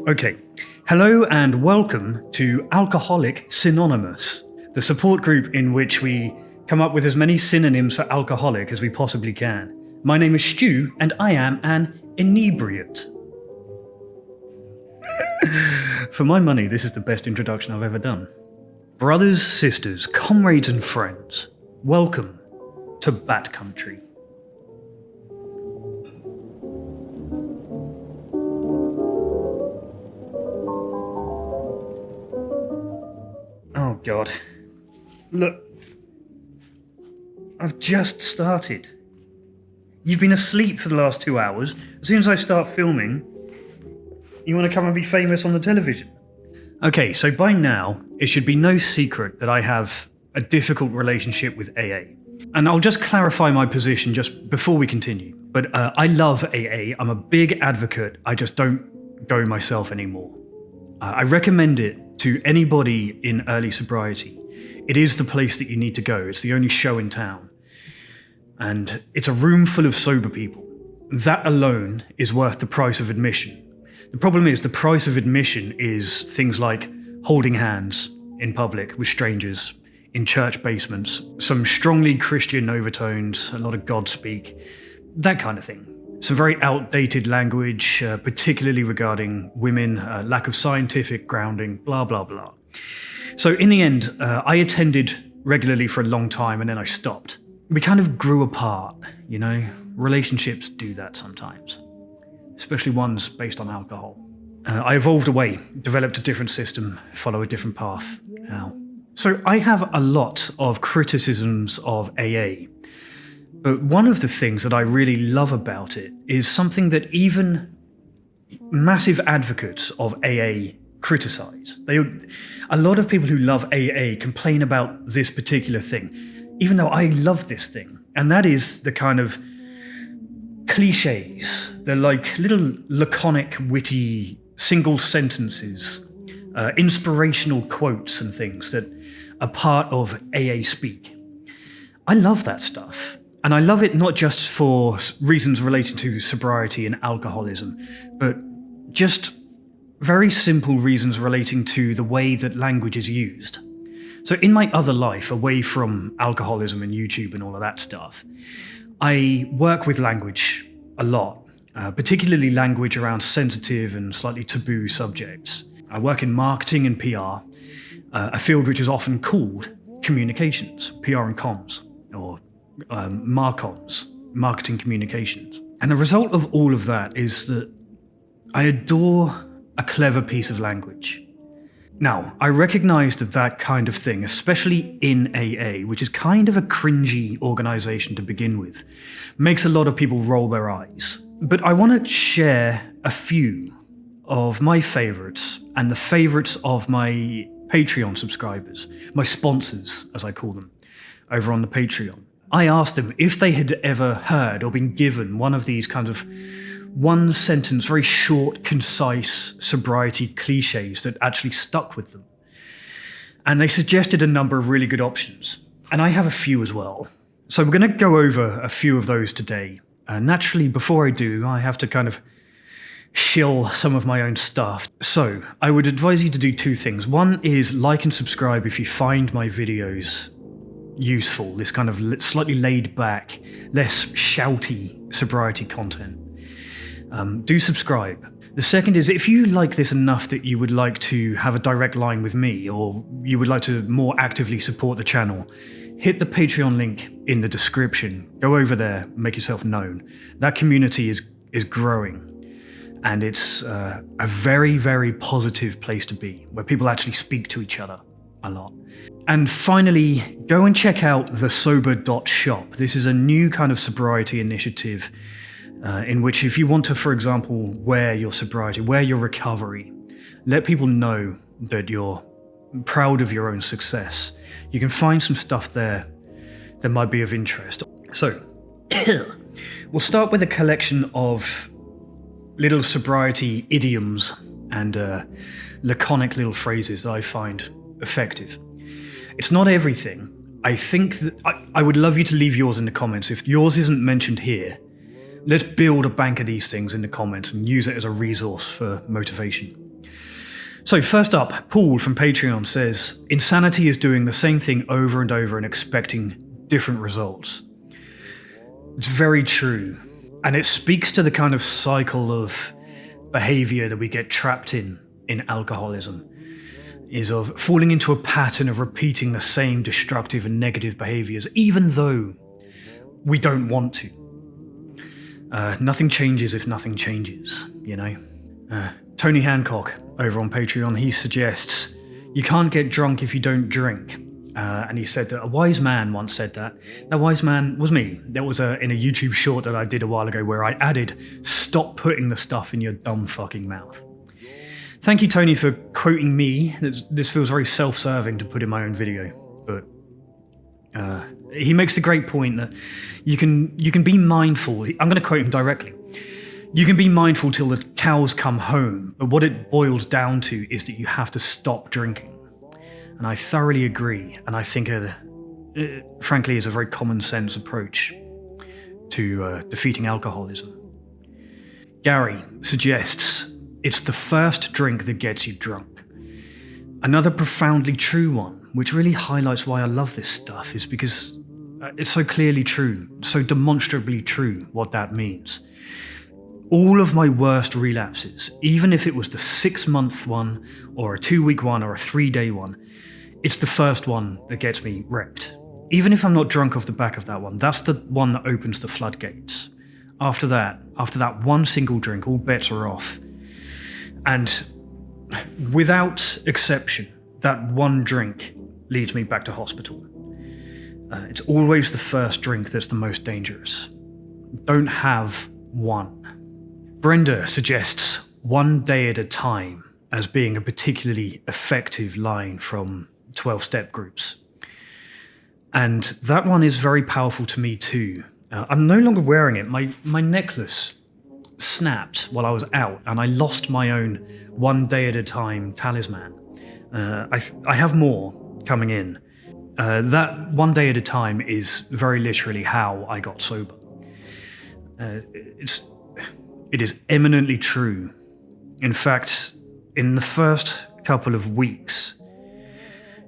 Okay, hello and welcome to Alcoholic Synonymous, the support group in which we come up with as many synonyms for alcoholic as we possibly can. My name is Stu and I am an inebriate. For my money, this is the best introduction I've ever done. Brothers, sisters, comrades and friends, welcome to Bat Country. Oh God. Look. I've just started. You've been asleep for the last 2 hours. As soon as I start filming, you want to come and be famous on the television. Okay, so by now, it should be no secret that I have a difficult relationship with AA. And I'll just clarify my position just before we continue. But I love AA. I'm a big advocate. I just don't go myself anymore. I recommend it to anybody in early sobriety. It is the place that you need to go. It's the only show in town. And it's a room full of sober people. That alone is worth the price of admission. The problem is the price of admission is things like holding hands in public with strangers, in church basements, some strongly Christian overtones, a lot of Godspeak, that kind of thing. Some very outdated language, particularly regarding women, lack of scientific grounding, blah, blah, blah. So in the end, I attended regularly for a long time and then I stopped. We kind of grew apart, you know? Relationships do that sometimes, especially ones based on alcohol. I evolved away, developed a different system, follow a different path now. So I have a lot of criticisms of AA. But one of the things that I really love about it is something that even massive advocates of AA criticize. A lot of people who love AA complain about this particular thing, even though I love this thing. And that is the kind of cliches. They're like little laconic, witty, single sentences, inspirational quotes and things that are part of AA speak. I love that stuff. And I love it not just for reasons relating to sobriety and alcoholism, but just very simple reasons relating to the way that language is used. So in my other life, away from alcoholism and YouTube and all of that stuff, I work with language a lot, particularly language around sensitive and slightly taboo subjects. I work in marketing and PR, a field which is often called communications, PR and comms, or Marcoms, marketing communications. And the result of all of that is that I adore a clever piece of language. Now, I recognize that kind of thing, especially in AA, which is kind of a cringey organization to begin with, makes a lot of people roll their eyes. But I want to share a few of my favorites and the favorites of my Patreon subscribers, my sponsors, as I call them, over on the Patreon. I asked them if they had ever heard or been given one of these kinds of one sentence, very short, concise sobriety cliches that actually stuck with them. And they suggested a number of really good options. And I have a few as well. So we're going to go over a few of those today. Naturally, before I do, I have to kind of shill some of my own stuff. So I would advise you to do two things. One is like and subscribe if you find my videos useful, this kind of slightly laid back, less shouty sobriety content. Do subscribe. The second is if you like this enough that you would like to have a direct line with me, or you would like to more actively support the channel, hit the Patreon link in the description. Go over there, make yourself known. That community is growing. And it's a very, very positive place to be, where people actually speak to each other a lot. And finally, go and check out thesober.shop. This is a new kind of sobriety initiative in which if you want to, for example, wear your sobriety, wear your recovery, let people know that you're proud of your own success, you can find some stuff there that might be of interest. So, we'll start with a collection of little sobriety idioms and laconic little phrases that I find effective. It's not everything. I think that I would love you to leave yours in the comments. If yours isn't mentioned here, let's build a bank of these things in the comments and use it as a resource for motivation. So first up, Paul from Patreon says, insanity is doing the same thing over and over and expecting different results. It's very true. And it speaks to the kind of cycle of behavior that we get trapped in alcoholism, is of falling into a pattern of repeating the same destructive and negative behaviors, even though we don't want to. Nothing changes if nothing changes, you know? Tony Hancock over on Patreon, he suggests, you can't get drunk if you don't drink. And he said that a wise man once said that. That wise man was me. That was in a YouTube short that I did a while ago where I added, stop putting the stuff in your dumb fucking mouth. Thank you, Tony, for quoting me. This feels very self-serving to put in my own video, but he makes the great point that you can be mindful. I'm going to quote him directly. You can be mindful till the cows come home, but what it boils down to is that you have to stop drinking. And I thoroughly agree, and I think it frankly is a very common sense approach to defeating alcoholism. Gary suggests it's the first drink that gets you drunk. Another profoundly true one, which really highlights why I love this stuff, is because it's so clearly true, so demonstrably true what that means. All of my worst relapses, even if it was the 6-month one, or a 2-week one, or a 3-day one, it's the first one that gets me wrecked. Even if I'm not drunk off the back of that one, that's the one that opens the floodgates. After that one single drink, all bets are off. And without exception, that one drink leads me back to hospital. It's always the first drink that's the most dangerous. Don't have one. Brenda suggests 1 day at a time as being a particularly effective line from 12-step groups. And that one is very powerful to me too. I'm no longer wearing it. My necklace snapped while I was out and I lost my own 1 day at a time talisman. I have more coming in. That 1 day at a time is very literally how I got sober. It is eminently true. In fact, in the first couple of weeks,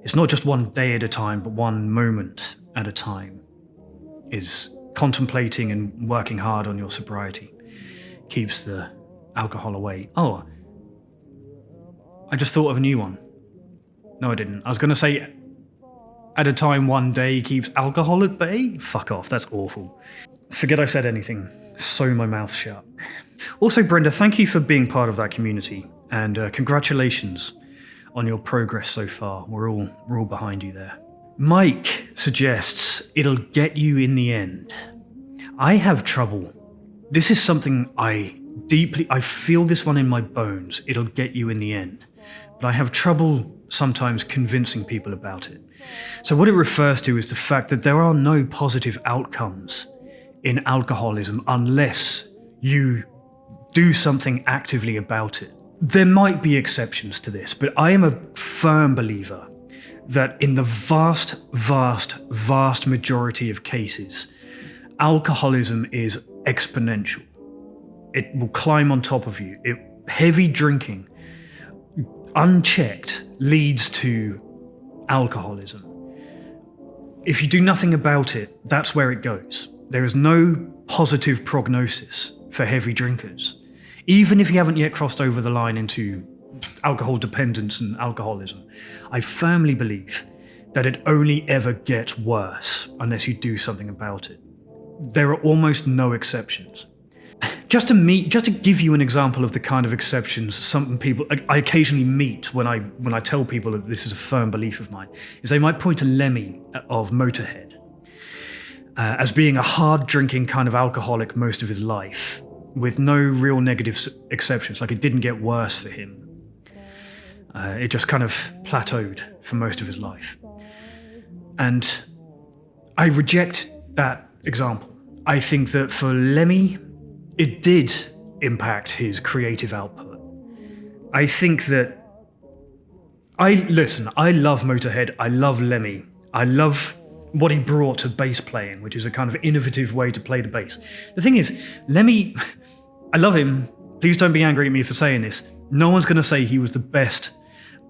it's not just 1 day at a time, but 1 moment at a time, is contemplating and working hard on your sobriety. Keeps the alcohol away. Oh, I just thought of a new one. No, I didn't. I was going to say, at a time 1 day keeps alcohol at bay? Fuck off, that's awful. Forget I said anything. Sew my mouth shut. Also, Brenda, thank you for being part of that community, and congratulations on your progress so far. We're all behind you there. Mike suggests it'll get you in the end. I have trouble. This is something I feel this one in my bones. It'll get you in the end. But I have trouble sometimes convincing people about it. So what it refers to is the fact that there are no positive outcomes in alcoholism unless you do something actively about it. There might be exceptions to this, but I am a firm believer that in the vast, vast, vast majority of cases, alcoholism is exponential. It will climb on top of you. Heavy drinking, unchecked, leads to alcoholism. If you do nothing about it, that's where it goes. There is no positive prognosis for heavy drinkers, even if you haven't yet crossed over the line into alcohol dependence and alcoholism. I firmly believe that it only ever gets worse unless you do something about it. There are almost no exceptions. Just to give you an example of the kind of exceptions some people I occasionally meet when I tell people that this is a firm belief of mine, is they might point to Lemmy of Motorhead as being a hard-drinking kind of alcoholic most of his life, with no real negative exceptions, like it didn't get worse for him. It just kind of plateaued for most of his life. And I reject that example. I think that for Lemmy, it did impact his creative output. I think that I love Motorhead, I love Lemmy, I love what he brought to bass playing, which is a kind of innovative way to play the bass. The thing is, Lemmy, I love him, please don't be angry at me for saying this, no one's going to say he was the best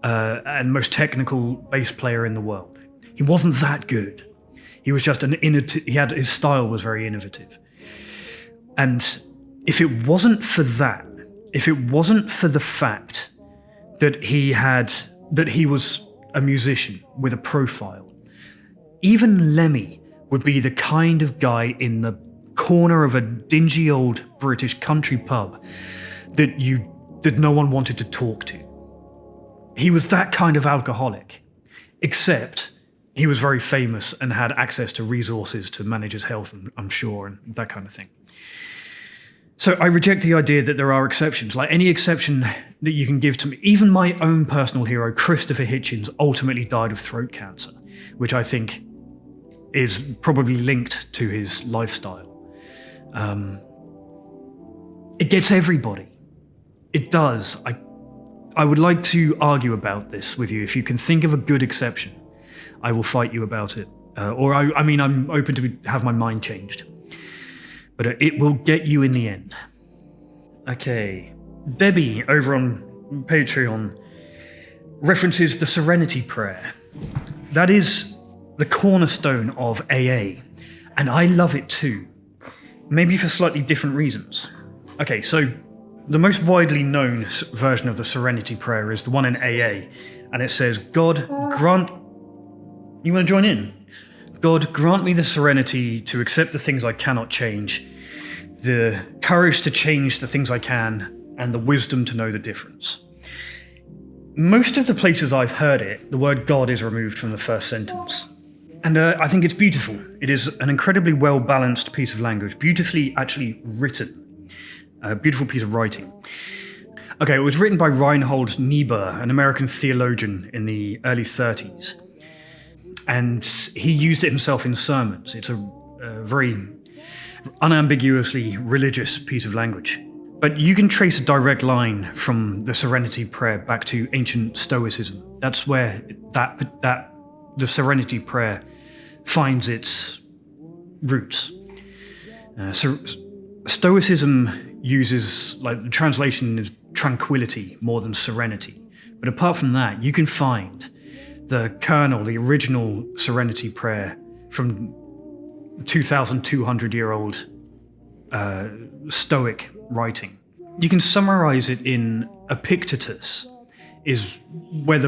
and most technical bass player in the world. He wasn't that good. He was just his style was very innovative. And if it wasn't for that, if it wasn't for the fact that he was a musician with a profile, even Lemmy would be the kind of guy in the corner of a dingy old British country pub that no one wanted to talk to. He was that kind of alcoholic, except he was very famous and had access to resources to manage his health, I'm sure, and that kind of thing. So I reject the idea that there are exceptions. Like any exception that you can give to me, even my own personal hero, Christopher Hitchens, ultimately died of throat cancer, which I think is probably linked to his lifestyle. It gets everybody. It does. I would like to argue about this with you. If you can think of a good exception, I will fight you about it. I'm open to have my mind changed. But it will get you in the end. Okay. Debbie, over on Patreon, references the Serenity Prayer. That is the cornerstone of AA. And I love it too. Maybe for slightly different reasons. Okay, so the most widely known version of the Serenity Prayer is the one in AA. And it says, God, grant... You want to join in? God, grant me the serenity to accept the things I cannot change, the courage to change the things I can, and the wisdom to know the difference. Most of the places I've heard it, the word God is removed from the first sentence. And I think it's beautiful. It is an incredibly well-balanced piece of language, beautifully actually written. A beautiful piece of writing. Okay, it was written by Reinhold Niebuhr, an American theologian in the early 30s. And he used it himself in sermons. It's a very unambiguously religious piece of language. But you can trace a direct line from the Serenity Prayer back to ancient Stoicism. That's where the Serenity Prayer finds its roots. Stoicism uses, like, the translation is tranquility more than serenity. But apart from that, you can find the kernel, the original Serenity Prayer from 2,200-year-old Stoic writing. You can summarize it in Epictetus, is where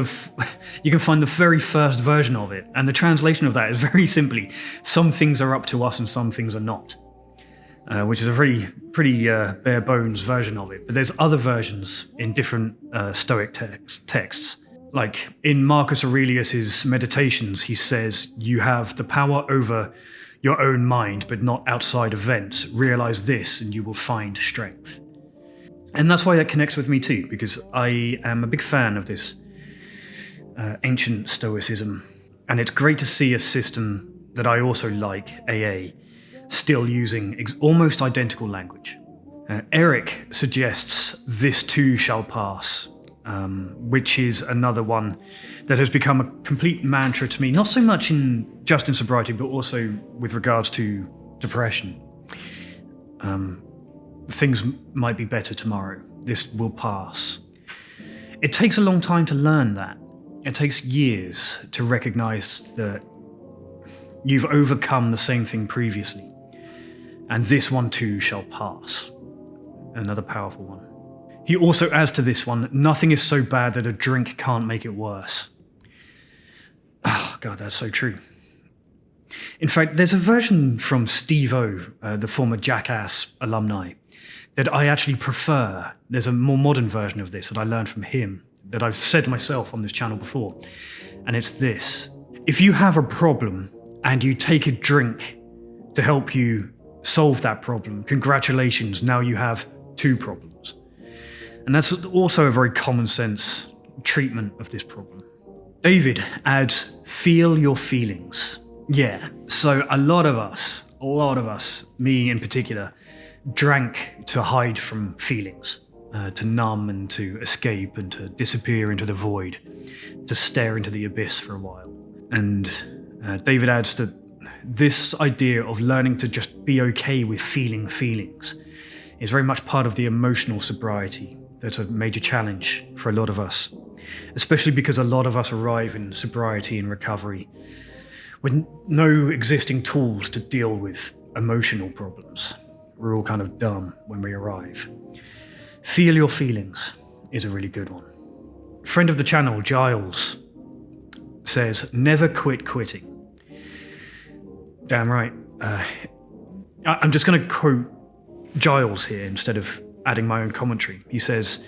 you can find the very first version of it. And the translation of that is very simply, some things are up to us and some things are not. Which is a pretty bare bones version of it. But there's other versions in different Stoic texts. Like in Marcus Aurelius's Meditations, he says, you have the power over your own mind, but not outside events. Realize this and you will find strength. And that's why that connects with me too, because I am a big fan of this ancient Stoicism. And it's great to see a system that I also like, AA, still using almost identical language. Eric suggests this too shall pass, which is another one that has become a complete mantra to me, not so much just in sobriety, but also with regards to depression. Things might be better tomorrow. This will pass. It takes a long time to learn that. It takes years to recognize that you've overcome the same thing previously. And this one too shall pass. Another powerful one. He also adds to this one, nothing is so bad that a drink can't make it worse. Oh, God, that's so true. In fact, there's a version from Steve-O, the former Jackass alumni, that I actually prefer. There's a more modern version of this that I learned from him, that I've said myself on this channel before. And it's this. If you have a problem and you take a drink to help you solve that problem, congratulations, now you have two problems. And that's also a very common sense treatment of this problem. David adds, feel your feelings. Yeah, so a lot of us, me in particular, drank to hide from feelings, to numb and to escape and to disappear into the void, to stare into the abyss for a while. And David adds that this idea of learning to just be okay with feeling feelings is very much part of the emotional sobriety That's a major challenge for a lot of us, especially because a lot of us arrive in sobriety and recovery with no existing tools to deal with emotional problems. We're all kind of dumb when we arrive. Feel your feelings is a really good one. Friend of the channel, Giles, says, never quit quitting. Damn right. I'm just going to quote Giles here instead of adding my own commentary. He says,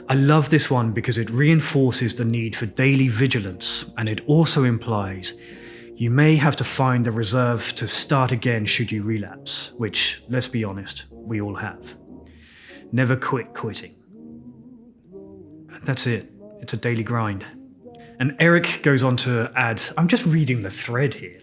I love this one because it reinforces the need for daily vigilance, and it also implies you may have to find the reserve to start again should you relapse, which, let's be honest, we all have. Never quit quitting. That's it. It's a daily grind. And Eric goes on to add, I'm just reading the thread here.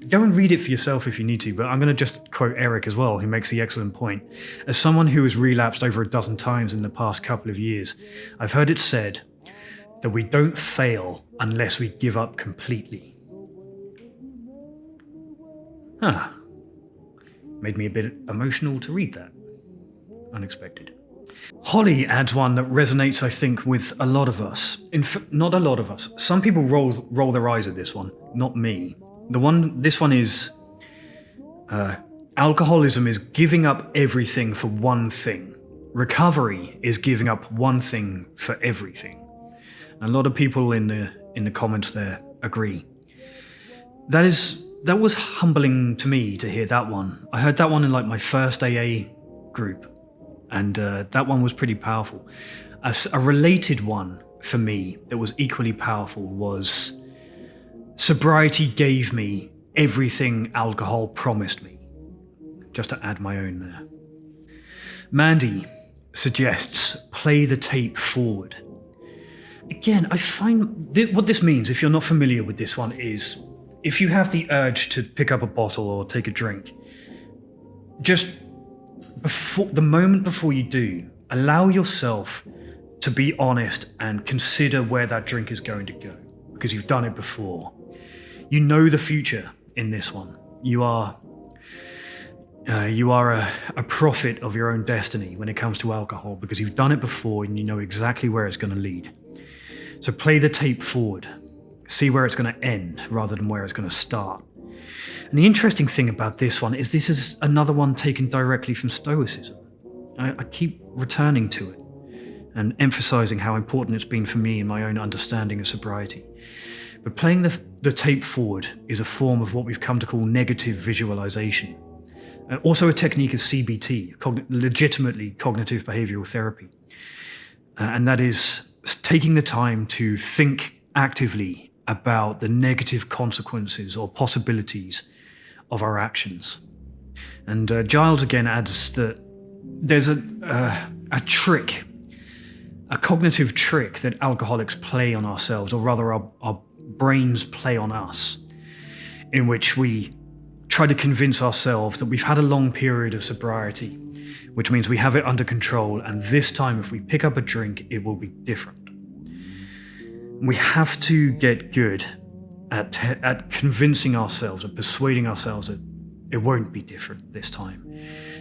Go and read it for yourself if you need to, but I'm going to just quote Eric as well, who makes the excellent point. As someone who has relapsed over a dozen times in the past couple of years, I've heard it said that we don't fail unless we give up completely. Made me a bit emotional to read that. Unexpected. Holly adds one that resonates, I think, with a lot of us. Not a lot of us. Some people roll their eyes at this one, not me. This one is, alcoholism is giving up everything for one thing. Recovery is giving up one thing for everything. And a lot of people in the comments there agree. That was humbling to me to hear that one. I heard that one in my first AA group. And that one was pretty powerful. A related one for me that was equally powerful was sobriety gave me everything alcohol promised me. Just to add my own there. Mandy suggests play the tape forward. Again, I find what this means, if you're not familiar with this one, is if you have the urge to pick up a bottle or take a drink, just the moment before you do, allow yourself to be honest and consider where that drink is going to go, because you've done it before. You know the future in this one. You are a prophet of your own destiny when it comes to alcohol, because you've done it before and you know exactly where it's going to lead. So play the tape forward. See where it's going to end rather than where it's going to start. And the interesting thing about this one is this is another one taken directly from Stoicism. I keep returning to it and emphasizing how important it's been for me in my own understanding of sobriety. But playing the tape forward is a form of what we've come to call negative visualization. Also a technique of CBT, legitimately cognitive behavioral therapy. And that is taking the time to think actively about the negative consequences or possibilities of our actions. And Giles again adds that there's a trick, a cognitive trick that alcoholics play on ourselves, or rather our brains play on us, in which we try to convince ourselves that we've had a long period of sobriety, which means we have it under control, and this time if we pick up a drink, it will be different. We have to get good at convincing ourselves, at persuading ourselves that it won't be different this time.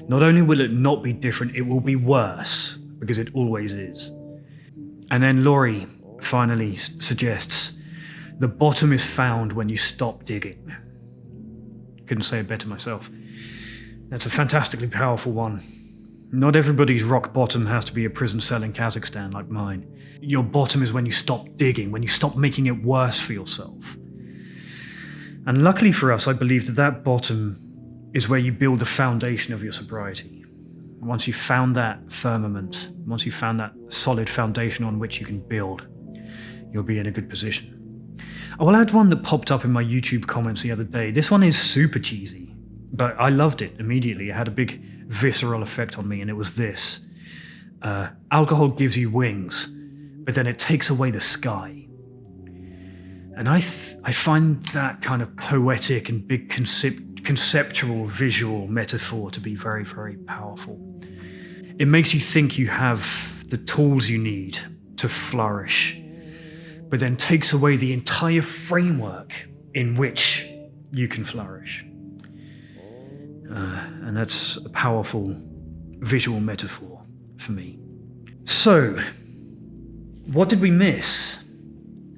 Not only will it not be different, it will be worse, because it always is. And then Laurie finally suggests, the bottom is found when you stop digging. Couldn't say it better myself. That's a fantastically powerful one. Not everybody's rock bottom has to be a prison cell in Kazakhstan like mine. Your bottom is when you stop digging, when you stop making it worse for yourself. And luckily for us, I believe that bottom is where you build the foundation of your sobriety. Once you've found that firmament, once you've found that solid foundation on which you can build, you'll be in a good position. I will add one that popped up in my YouTube comments the other day. This one is super cheesy, but I loved it immediately. It had a big visceral effect on me, and it was this. Alcohol gives you wings, but then it takes away the sky. And I find that kind of poetic and big conceptual visual metaphor to be very, very powerful. It makes you think you have the tools you need to flourish, but then takes away the entire framework in which you can flourish. And that's a powerful visual metaphor for me. So, what did we miss?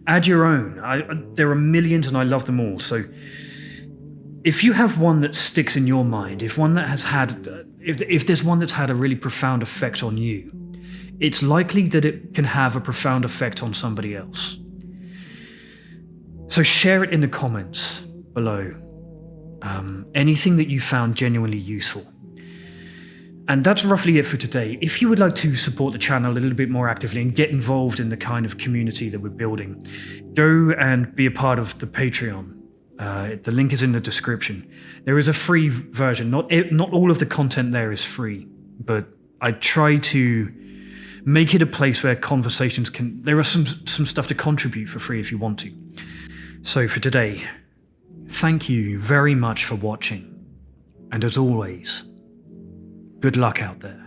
Add your own. There are millions and I love them all. So, if you have one that sticks in your mind, if there's one that's had a really profound effect on you, it's likely that it can have a profound effect on somebody else. So share it in the comments below. Anything that you found genuinely useful. And that's roughly it for today. If you would like to support the channel a little bit more actively and get involved in the kind of community that we're building, go and be a part of the Patreon. The link is in the description. There is a free version. Not all of the content there is free, but I try to make it a place where conversations can... There are some stuff to contribute for free if you want to. So for today, thank you very much for watching. And as always, good luck out there.